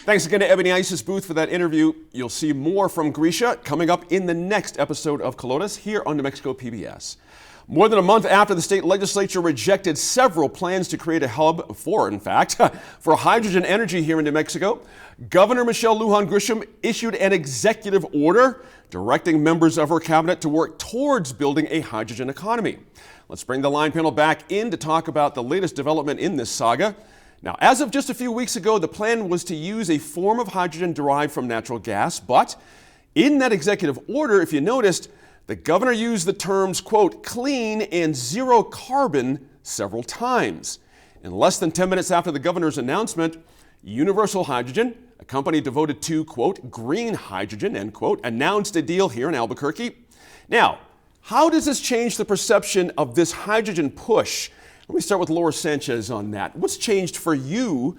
Thanks again to Ebony Isis Booth for that interview. You'll see more from Grisha coming up in the next episode of Colotes here on New Mexico PBS. More than a month after the state legislature rejected several plans to create a hub for hydrogen energy here in New Mexico, Governor Michelle Lujan Grisham issued an executive order directing members of her cabinet to work towards building a hydrogen economy. Let's bring the line panel back in to talk about the latest development in this saga. Now, as of just a few weeks ago, the plan was to use a form of hydrogen derived from natural gas, but in that executive order, if you noticed, the governor used the terms, quote, clean and zero carbon several times. In less than 10 minutes after the governor's announcement, Universal Hydrogen, a company devoted to, quote, green hydrogen, end quote, announced a deal here in Albuquerque. Now, how does this change the perception of this hydrogen push? Let me start with Laura Sanchez on that. What's changed for you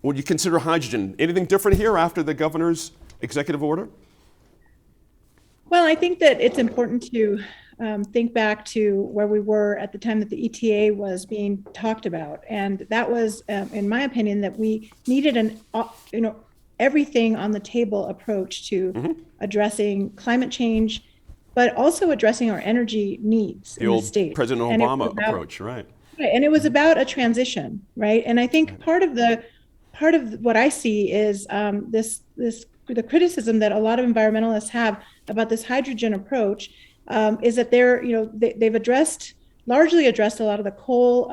when you consider hydrogen? Anything different here after the governor's executive order? Well, I think that it's important to think back to where we were at the time that the ETA was being talked about. And that was, in my opinion, that we needed everything on the table approach to addressing climate change, but also addressing our energy needs in the state. President Obama approach, right? Right, and it was about a transition, right? And I think part of what I see is the criticism that a lot of environmentalists have about this hydrogen approach is that they've largely addressed a lot of the coal,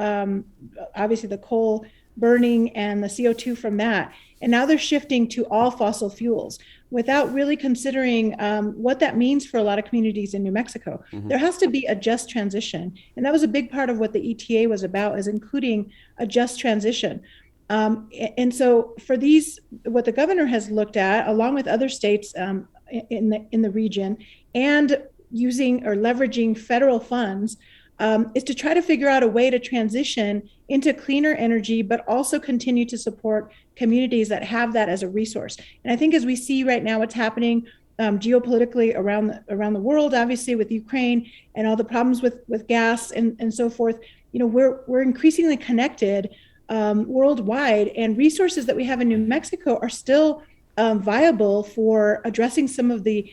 obviously the coal burning and the CO2 from that, and now they're shifting to all fossil fuels without really considering what that means for a lot of communities in New Mexico. There has to be a just transition, and that was a big part of what the ETA was about, is including a just transition. And so for what the governor has looked at, along with other states in the region, and using or leveraging federal funds, is to try to figure out a way to transition into cleaner energy, but also continue to support communities that have that as a resource. And I think as we see right now what's happening geopolitically around the world, obviously with Ukraine and all the problems with gas and so forth, we're increasingly connected worldwide, and resources that we have in New Mexico are still viable for addressing some of the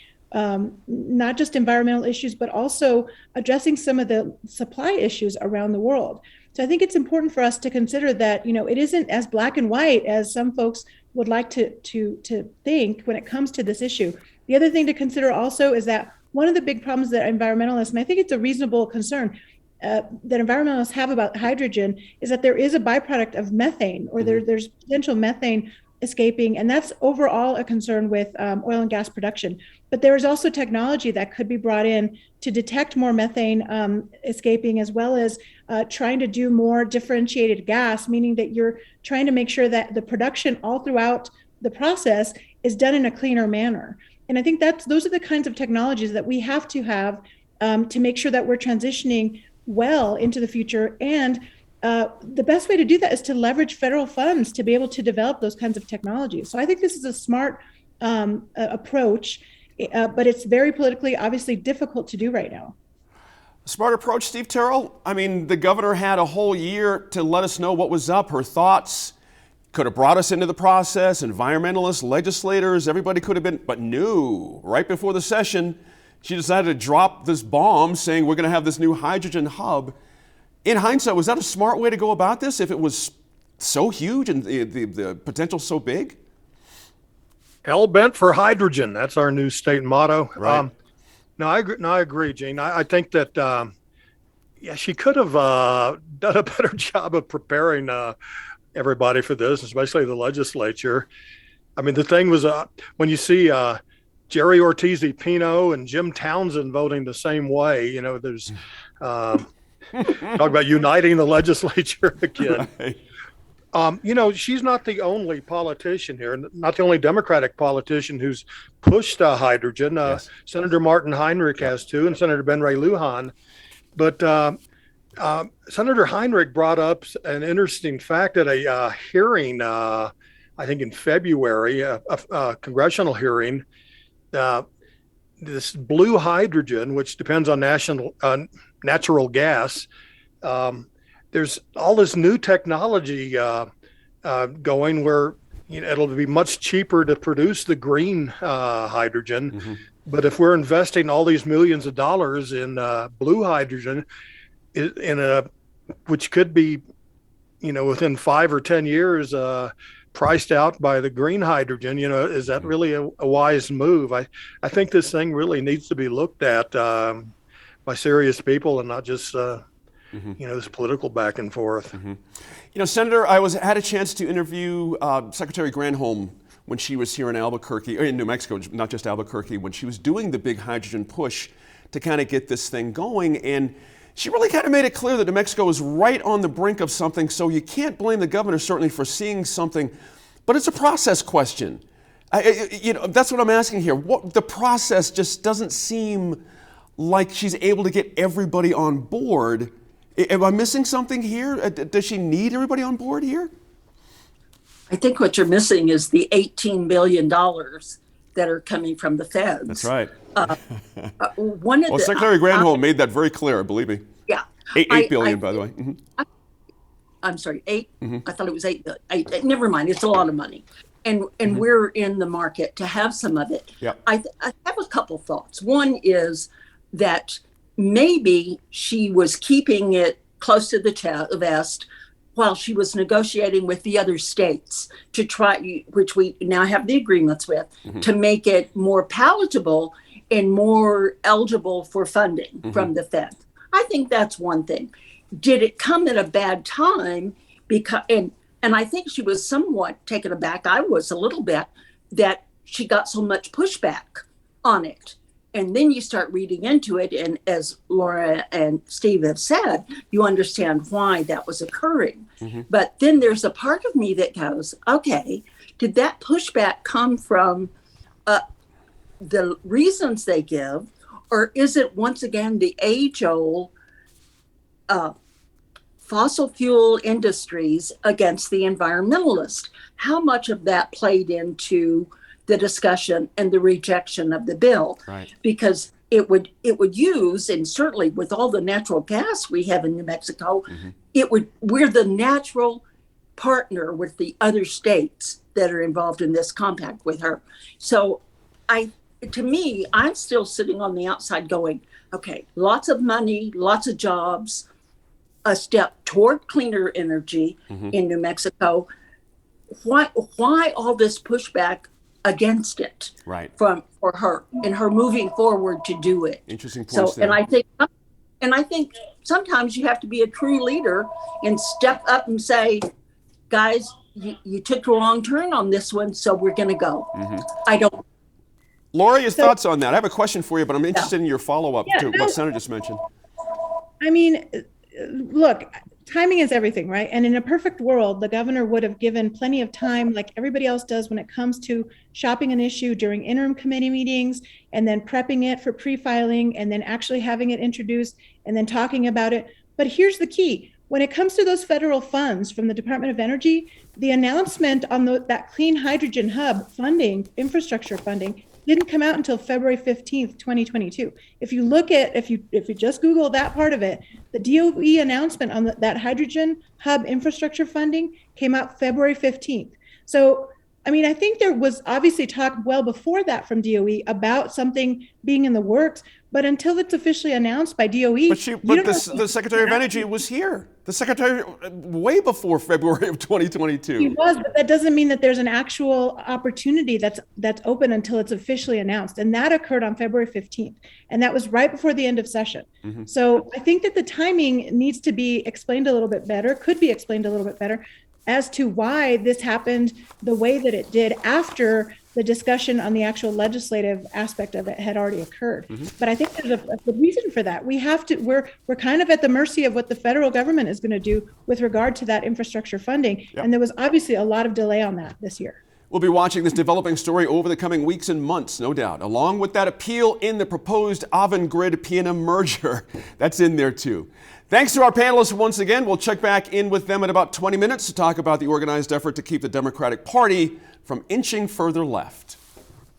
not just environmental issues, but also addressing some of the supply issues around the world. So I think it's important for us to consider that, it isn't as black and white as some folks would like to think when it comes to this issue. The other thing to consider also is that one of the big problems that environmentalists, and I think it's a reasonable concern, that environmentalists have about hydrogen, is that there is a byproduct of methane, or there's potential methane escaping, and that's overall a concern with oil and gas production. But there is also technology that could be brought in to detect more methane escaping, as well as trying to do more differentiated gas, meaning that you're trying to make sure that the production all throughout the process is done in a cleaner manner. And I think those are the kinds of technologies that we have to make sure that we're transitioning well into the future. And the best way to do that is to leverage federal funds to be able to develop those kinds of technologies. So I think this is a smart approach, but it's very politically, obviously, difficult to do right now. Smart approach, Steve Terrell. I mean, the governor had a whole year to let us know what was up. Her thoughts could have brought us into the process. Environmentalists, legislators, everybody could have been, but no. Right before the session, she decided to drop this bomb saying we're going to have this new hydrogen hub. In hindsight, was that a smart way to go about this if it was so huge and the potential so big? Hell bent for hydrogen. That's our new state motto. Right. I agree, Gene. I think that, she could have done a better job of preparing everybody for this, especially the legislature. I mean, the thing was, when you see Jerry Ortiz-Pino and Jim Townsend voting the same way, there's talk about uniting the legislature again. Right. She's not the only politician here, not the only Democratic politician who's pushed hydrogen. Yes. Senator Martin Heinrich has too, and Senator Ben Ray Lujan. But Senator Heinrich brought up an interesting fact at a hearing, I think in February, a congressional hearing. This blue hydrogen, which depends on natural gas, there's all this new technology going where it'll be much cheaper to produce the green hydrogen. But if we're investing all these millions of dollars in blue hydrogen, which could be, within 5 or 10 years, priced out by the green hydrogen, is that really a wise move? I think this thing really needs to be looked at by serious people and not just this political back and forth. Senator, I had a chance to interview Secretary Granholm when she was here in Albuquerque, or in New Mexico, not just Albuquerque, when she was doing the big hydrogen push to kind of get this thing going. And she really kind of made it clear that New Mexico is right on the brink of something, so you can't blame the governor certainly for seeing something, but it's a process question. That's what I'm asking here. The process just doesn't seem like she's able to get everybody on board. Am I missing something here? Does she need everybody on board here? I think what you're missing is the $18 billion that are coming from the feds. That's right. Well, Secretary Granholm made that very clear, believe me. Yeah. $8 billion, by the way. I'm sorry, 8? I thought it was 8 billion. 8, never mind, it's a lot of money. And we're in the market to have some of it. Yep. I have a couple thoughts. One is that maybe she was keeping it close to the vest while she was negotiating with the other states to try, which we now have the agreements with, to make it more palatable and more eligible for funding from the Fed. I think that's one thing. Did it come at a bad time? Because and I think she was somewhat taken aback. I was a little bit that she got so much pushback on it. And then you start reading into it, and as Laura and Steve have said, you understand why that was occurring. But then there's a part of me that goes, okay, did that pushback come from the reasons they give, or is it once again the age-old fossil fuel industries against the environmentalists? How much of that played into the discussion and the rejection of the bill? Right. Because it would use, and certainly with all the natural gas we have in New Mexico, we're the natural partner with the other states that are involved in this compact with her. So to me, I'm still sitting on the outside going, okay, lots of money, lots of jobs, a step toward cleaner energy in New Mexico. Why all this pushback against it, right, for her and her moving forward to do it? Interesting points there. And I think sometimes you have to be a true leader and step up and say, guys, you took the wrong turn on this one, so we're going to go. I don't. Laura, your thoughts on that? I have a question for you, but I'm interested in your follow-up to what Senator just mentioned. I mean, look, timing is everything, right? And in a perfect world, the governor would have given plenty of time, like everybody else does when it comes to shopping an issue during interim committee meetings, and then prepping it for pre-filing, and then actually having it introduced, and then talking about it. But here's the key. When it comes to those federal funds from the Department of Energy, the announcement on that clean hydrogen hub funding, infrastructure funding, didn't come out until February 15th, 2022. If you look at, if you just Google that part of it, the DOE announcement on that hydrogen hub infrastructure funding came out February 15th. So, I mean, I think there was obviously talk well before that from DOE about something being in the works, but until it's officially announced by DOE. But the Secretary of Energy was here. The Secretary, way before February of 2022. He was, but that doesn't mean that there's an actual opportunity that's open until it's officially announced. And that occurred on February 15th. And that was right before the end of session. So I think that the timing needs to be explained a little bit better, could be explained a little bit better, as to why this happened the way that it did after the discussion on the actual legislative aspect of it had already occurred. But I think there's a good reason for that. We're kind of at the mercy of what the federal government is going to do with regard to that infrastructure funding. And there was obviously a lot of delay on that this year. We'll be watching this developing story over the coming weeks and months, no doubt, along with that appeal in the proposed Avangrid PNM merger. That's in there too. Thanks to our panelists once again. We'll check back in with them in about 20 minutes to talk about the organized effort to keep the Democratic Party from inching further left.